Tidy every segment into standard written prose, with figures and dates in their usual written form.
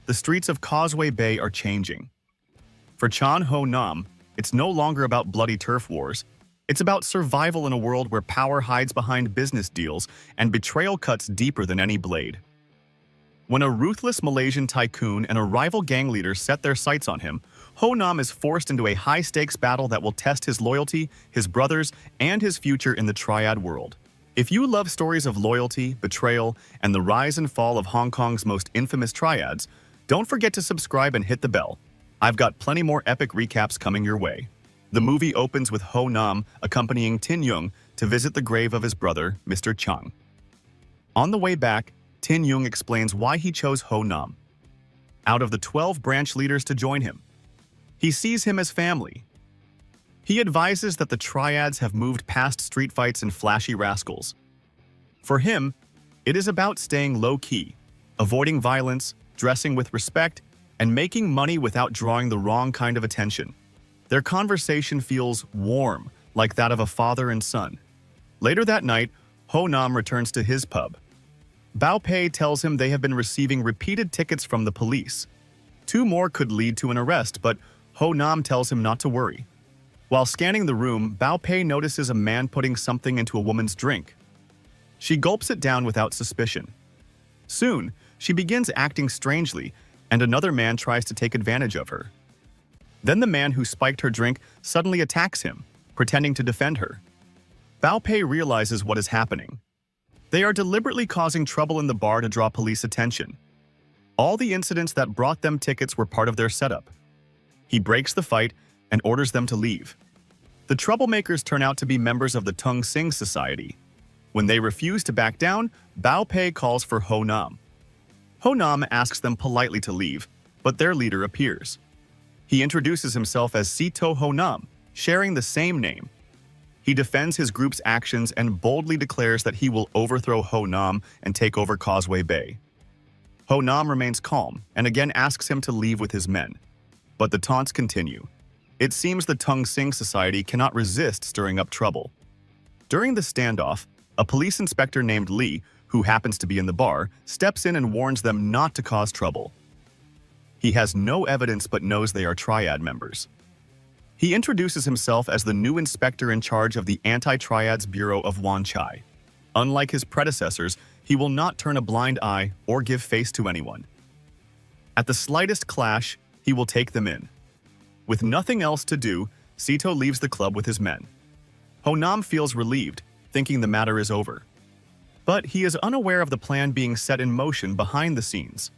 the streets of Causeway Bay are changing. For Chan Ho Nam, it's no longer about bloody turf wars. It's about survival in a world where power hides behind business deals and betrayal cuts deeper than any blade. When a ruthless Malaysian tycoon and a rival gang leader set their sights on him, Ho Nam is forced into a high-stakes battle that will test his loyalty, his brothers, and his future in the Triad world. If you love stories of loyalty, betrayal, and the rise and fall of Hong Kong's most infamous triads, don't forget to subscribe and hit the bell. I've got plenty more epic recaps coming your way. The movie opens with Ho Nam accompanying Tin Yung to visit the grave of his brother, Mr. Chang. On the way back, Tin Yung explains why he chose Ho Nam. Out of the 12 branch leaders to join him, he sees him as family. He advises that the triads have moved past street fights and flashy rascals. For him, it is about staying low-key, avoiding violence, dressing with respect, and making money without drawing the wrong kind of attention. Their conversation feels warm, like that of a father and son. Later that night, Ho Nam returns to his pub. Bao Pei tells him they have been receiving repeated tickets from the police. 2 more could lead to an arrest, but Ho Nam tells him not to worry. While scanning the room, Bao Pei notices a man putting something into a woman's drink. She gulps it down without suspicion. Soon, she begins acting strangely, and another man tries to take advantage of her. Then the man who spiked her drink suddenly attacks him, pretending to defend her. Bao Pei realizes what is happening. They are deliberately causing trouble in the bar to draw police attention. All the incidents that brought them tickets were part of their setup. He breaks the fight and orders them to leave. The troublemakers turn out to be members of the Tong Singh society. When they refuse to back down, Bao Pei calls for Ho Nam. Ho Nam asks them politely to leave, but their leader appears. He introduces himself as Sito Ho Nam, sharing the same name. He defends his group's actions and boldly declares that he will overthrow Ho Nam and take over Causeway Bay. Ho Nam remains calm and again asks him to leave with his men. But the taunts continue. It seems the Tong Singh society cannot resist stirring up trouble. During the standoff, a police inspector named Lee, who happens to be in the bar, steps in and warns them not to cause trouble. He has no evidence but knows they are Triad members. He introduces himself as the new inspector in charge of the Anti-Triads Bureau of Wan Chai. Unlike his predecessors, he will not turn a blind eye or give face to anyone. At the slightest clash, he will take them in. With nothing else to do, Sito leaves the club with his men. Ho Nam feels relieved, thinking the matter is over. But he is unaware of the plan being set in motion behind the scenes.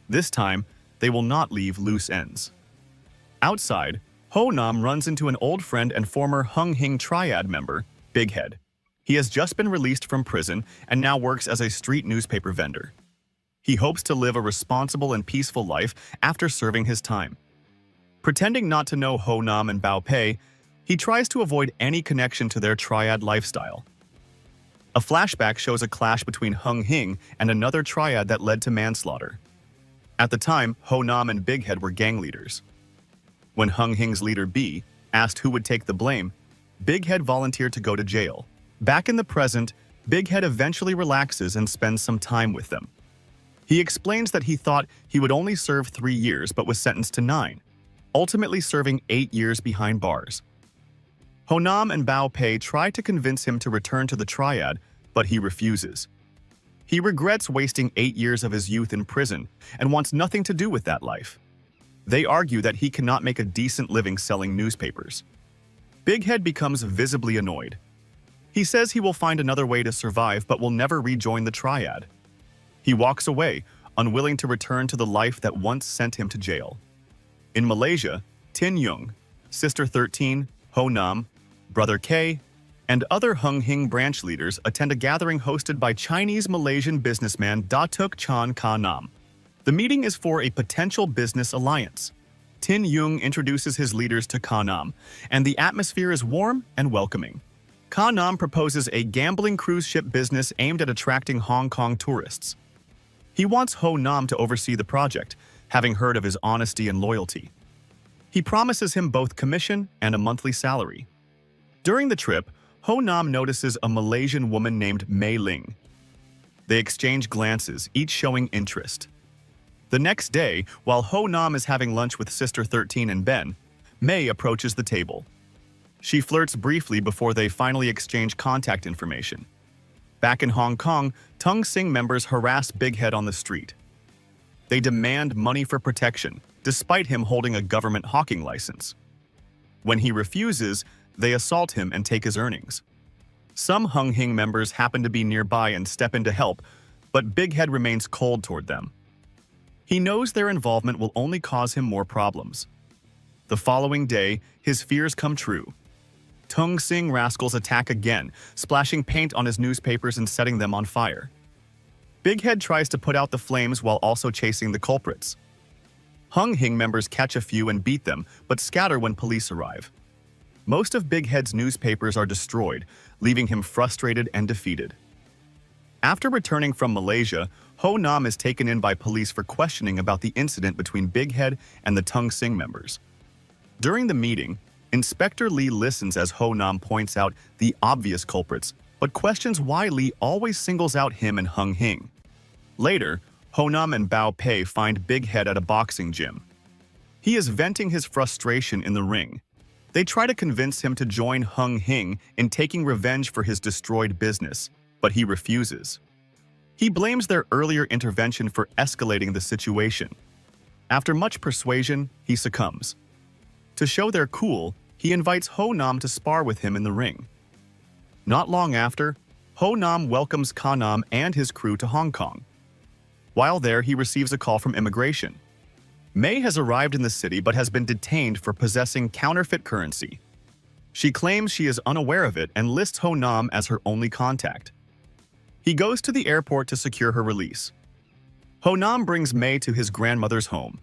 This time, they will not leave loose ends. Outside, Ho Nam runs into an old friend and former Hung Hing Triad member, Big Head. He has just been released from prison and now works as a street newspaper vendor. He hopes to live a responsible and peaceful life after serving his time. Pretending not to know Ho Nam and Bao Pei, he tries to avoid any connection to their Triad lifestyle. A flashback shows a clash between Hung Hing and another Triad that led to manslaughter. At the time, Ho Nam and Big Head were gang leaders. When Hung Hing's leader B asked who would take the blame, Big Head volunteered to go to jail. Back in the present, Big Head eventually relaxes and spends some time with them. He explains that he thought he would only serve 3 years but was sentenced to 9, ultimately serving 8 years behind bars. Ho Nam and Bao Pei try to convince him to return to the Triad, but he refuses. He regrets wasting 8 years of his youth in prison and wants nothing to do with that life. They argue that he cannot make a decent living selling newspapers. Big Head becomes visibly annoyed. He says he will find another way to survive but will never rejoin the Triad. He walks away, unwilling to return to the life that once sent him to jail. In Malaysia, Tin Yung, Sister 13, Ho Nam, Brother K, and other Hung Hing branch leaders attend a gathering hosted by Chinese-Malaysian businessman Datuk Chan Ka Nam. The meeting is for a potential business alliance. Tin Yung introduces his leaders to Ka Nam, and the atmosphere is warm and welcoming. Ka Nam proposes a gambling cruise ship business aimed at attracting Hong Kong tourists. He wants Ho Nam to oversee the project, having heard of his honesty and loyalty. He promises him both commission and a monthly salary. During the trip, Ho Nam notices a Malaysian woman named Mei Ling. They exchange glances, each showing interest. The next day, while Ho Nam is having lunch with Sister 13 and Ben, May approaches the table. She flirts briefly before they finally exchange contact information. Back in Hong Kong, Tong Singh members harass Big Head on the street. They demand money for protection, despite him holding a government hawking license. When he refuses, they assault him and take his earnings. Some Hung Hing members happen to be nearby and step in to help, but Big Head remains cold toward them. He knows their involvement will only cause him more problems. The following day, his fears come true. Tong Singh rascals attack again, splashing paint on his newspapers and setting them on fire. Big Head tries to put out the flames while also chasing the culprits. Hung Hing members catch a few and beat them, but scatter when police arrive. Most of Big Head's newspapers are destroyed, leaving him frustrated and defeated. After returning from Malaysia, Ho Nam is taken in by police for questioning about the incident between Big Head and the Tong Singh members. During the meeting, Inspector Lee listens as Ho Nam points out the obvious culprits, but questions why Lee always singles out him and Hung Hing. Later, Ho Nam and Bao Pei find Big Head at a boxing gym. He is venting his frustration in the ring. They try to convince him to join Hung Hing in taking revenge for his destroyed business, but he refuses. He blames their earlier intervention for escalating the situation. After much persuasion, he succumbs. To show they're cool, he invites Ho Nam to spar with him in the ring. Not long after, Ho Nam welcomes Ka Nam and his crew to Hong Kong. While there, he receives a call from immigration. May has arrived in the city but has been detained for possessing counterfeit currency. She claims she is unaware of it and lists Ho Nam as her only contact. He goes to the airport to secure her release. Ho Nam brings May to his grandmother's home.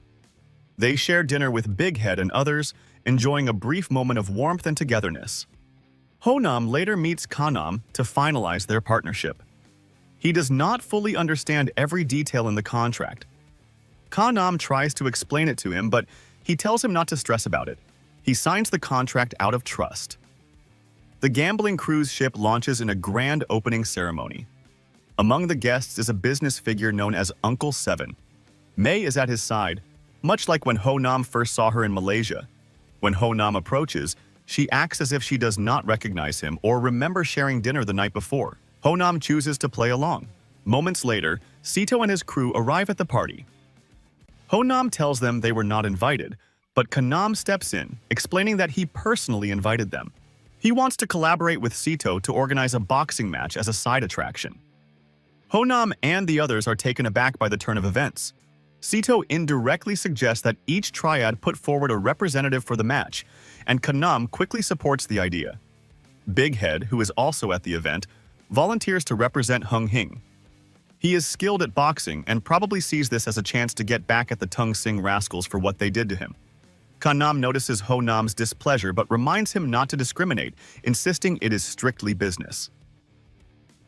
They share dinner with Big Head and others, enjoying a brief moment of warmth and togetherness. Ho Nam later meets Ka Nam to finalize their partnership. He does not fully understand every detail in the contract. Ka Nam tries to explain it to him, but he tells him not to stress about it. He signs the contract out of trust. The gambling cruise ship launches in a grand opening ceremony. Among the guests is a business figure known as Uncle Seven. May is at his side, much like when Ho Nam first saw her in Malaysia. When Ho Nam approaches, she acts as if she does not recognize him or remember sharing dinner the night before. Ho Nam chooses to play along. Moments later, Sito and his crew arrive at the party. Ho Nam tells them they were not invited, but Ka Nam steps in, explaining that he personally invited them. He wants to collaborate with Sito to organize a boxing match as a side attraction. Ho Nam and the others are taken aback by the turn of events. Sito indirectly suggests that each triad put forward a representative for the match, and Ka Nam quickly supports the idea. Big Head, who is also at the event, volunteers to represent Hung Hing. He is skilled at boxing and probably sees this as a chance to get back at the Tong Singh rascals for what they did to him. Ka Nam notices Ho Nam's displeasure but reminds him not to discriminate, insisting it is strictly business.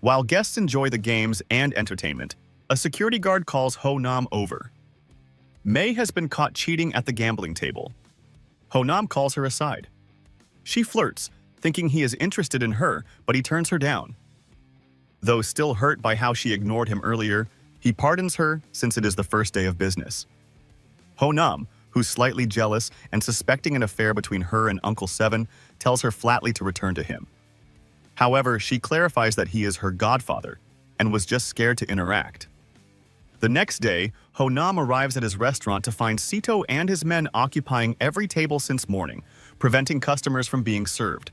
While guests enjoy the games and entertainment, a security guard calls Ho Nam over. May has been caught cheating at the gambling table. Ho Nam calls her aside. She flirts, thinking he is interested in her, but he turns her down. Though still hurt by how she ignored him earlier, he pardons her since it is the first day of business. Ho Nam, who's slightly jealous and suspecting an affair between her and Uncle Seven, tells her flatly to return to him. However, she clarifies that he is her godfather and was just scared to interact. The next day, Ho Nam arrives at his restaurant to find Sito and his men occupying every table since morning, preventing customers from being served.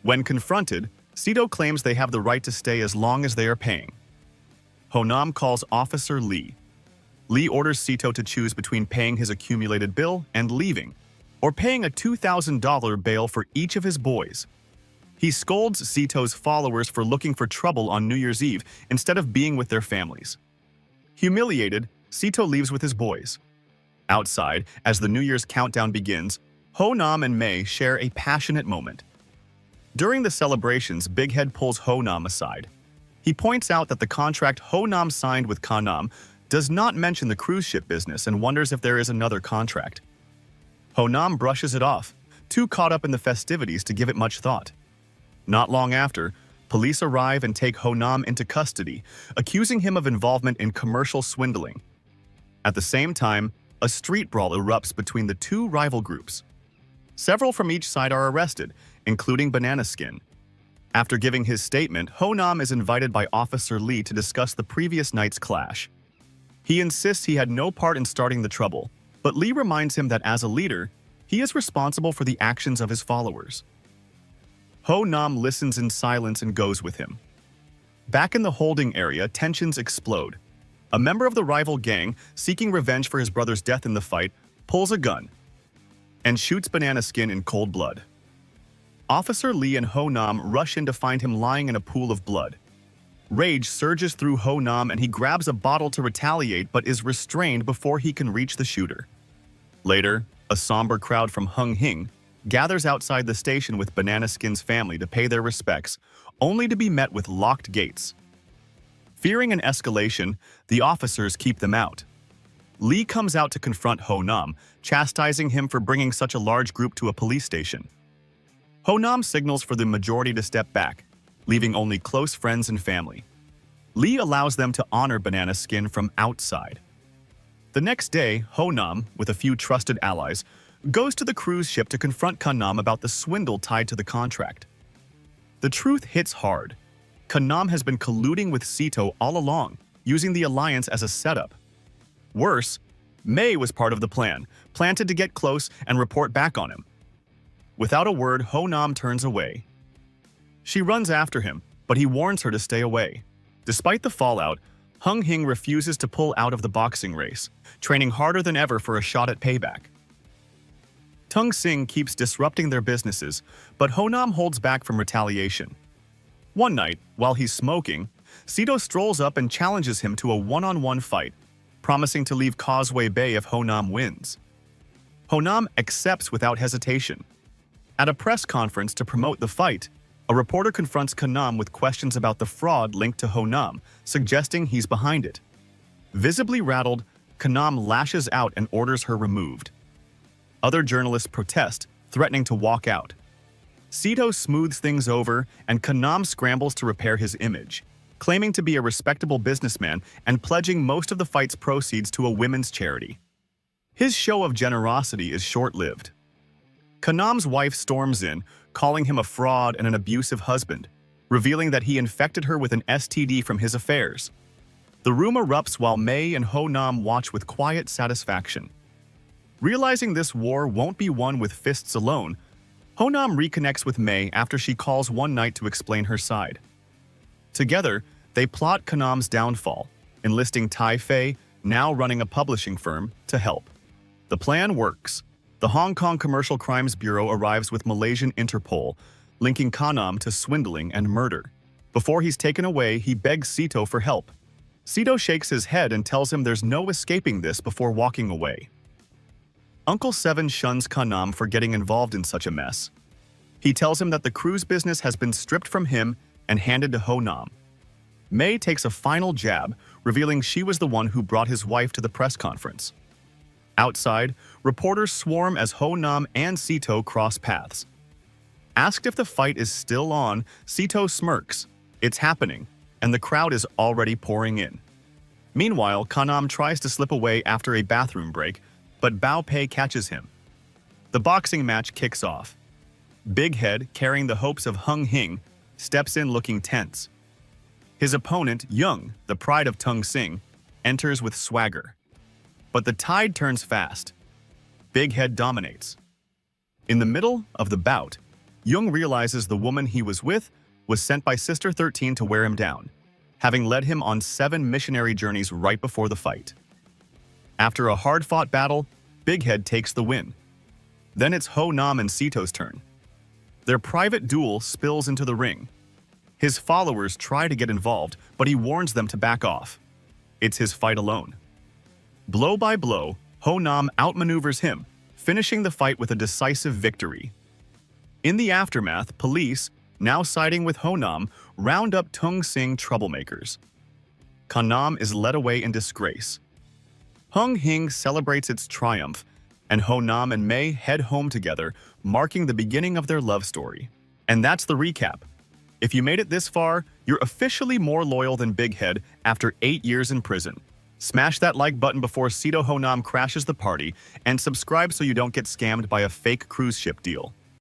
When confronted, Sito claims they have the right to stay as long as they are paying. Ho Nam calls Officer Lee. Lee orders Sito to choose between paying his accumulated bill and leaving, or paying a $2,000 bail for each of his boys. He scolds Sito's followers for looking for trouble on New Year's Eve instead of being with their families. Humiliated, Sito leaves with his boys. Outside, as the New Year's countdown begins, Ho Nam and May share a passionate moment. During the celebrations, Big Head pulls Ho Nam aside. He points out that the contract Ho Nam signed with Ka Nam does not mention the cruise ship business and wonders if there is another contract. Ho Nam brushes it off, too caught up in the festivities to give it much thought. Not long after, police arrive and take Ho Nam into custody, accusing him of involvement in commercial swindling. At the same time, a street brawl erupts between the two rival groups. Several from each side are arrested, including Banana Skin. After giving his statement, Ho Nam is invited by Officer Lee to discuss the previous night's clash. He insists he had no part in starting the trouble, but Lee reminds him that as a leader, he is responsible for the actions of his followers. Ho Nam listens in silence and goes with him. Back in the holding area, tensions explode. A member of the rival gang, seeking revenge for his brother's death in the fight, pulls a gun and shoots Banana Skin in cold blood. Officer Lee and Ho Nam rush in to find him lying in a pool of blood. Rage surges through Ho Nam and he grabs a bottle to retaliate but is restrained before he can reach the shooter. Later, a somber crowd from Hung Hing gathers outside the station with Banana Skin's family to pay their respects, only to be met with locked gates. Fearing an escalation, the officers keep them out. Lee comes out to confront Ho Nam, chastising him for bringing such a large group to a police station. Ho Nam signals for the majority to step back, leaving only close friends and family. Lee allows them to honor Banana Skin from outside. The next day, Ho Nam, with a few trusted allies, goes to the cruise ship to confront Kanam about the swindle tied to the contract. The truth hits hard. Kanam has been colluding with Sito all along, using the alliance as a setup. Worse, May was part of the plan, planted to get close and report back on him. Without a word, Ho Nam turns away. She runs after him, but he warns her to stay away. Despite the fallout, Hung Hing refuses to pull out of the boxing race, training harder than ever for a shot at payback. Tong Singh keeps disrupting their businesses, but Ho Nam holds back from retaliation. One night, while he's smoking, Sito strolls up and challenges him to a one-on-one fight, promising to leave Causeway Bay if Ho Nam wins. Ho Nam accepts without hesitation. At a press conference to promote the fight, a reporter confronts Kanam with questions about the fraud linked to Ho Nam, suggesting he's behind it. Visibly rattled, Kanam lashes out and orders her removed. Other journalists protest, threatening to walk out. Sito smooths things over, and Kanam scrambles to repair his image, claiming to be a respectable businessman and pledging most of the fight's proceeds to a women's charity. His show of generosity is short-lived. Kanam's wife storms in, calling him a fraud and an abusive husband, revealing that he infected her with an STD from his affairs. The room erupts while May and Ho Nam watch with quiet satisfaction. Realizing this war won't be won with fists alone, Ho Nam reconnects with May after she calls one night to explain her side. Together, they plot Kanam's downfall, enlisting Tai Fei, now running a publishing firm, to help. The plan works. The Hong Kong Commercial Crimes Bureau arrives with Malaysian Interpol, linking Kanam to swindling and murder. Before he's taken away, he begs Sito for help. Sito shakes his head and tells him there's no escaping this before walking away. Uncle Seven shuns Kanam for getting involved in such a mess. He tells him that the cruise business has been stripped from him and handed to Ho Nam. May takes a final jab, revealing she was the one who brought his wife to the press conference. Outside, reporters swarm as Ho Nam and Sito cross paths. Asked if the fight is still on, Sito smirks. It's happening, and the crowd is already pouring in. Meanwhile, Kanam tries to slip away after a bathroom break, but Bao Pei catches him. The boxing match kicks off. Big Head, carrying the hopes of Hung Hing, steps in looking tense. His opponent, Young, the pride of Tong Singh, enters with swagger. But the tide turns fast. Big Head dominates. In the middle of the bout, Young realizes the woman he was with was sent by Sister 13 to wear him down, having led him on 7 missionary journeys right before the fight. After a hard-fought battle, Big Head takes the win. Then it's Ho Nam and Sito's turn. Their private duel spills into the ring. His followers try to get involved, but he warns them to back off. It's his fight alone. Blow by blow, Ho Nam outmaneuvers him, finishing the fight with a decisive victory. In the aftermath, police, now siding with Ho Nam, round up Tong Singh troublemakers. Kanam is led away in disgrace. Hung Hing celebrates its triumph, and Ho Nam and May head home together, marking the beginning of their love story. And that's the recap. If you made it this far, you're officially more loyal than Big Head after 8 years in prison. Smash that like button before Sito Honam crashes the party, and subscribe so you don't get scammed by a fake cruise ship deal.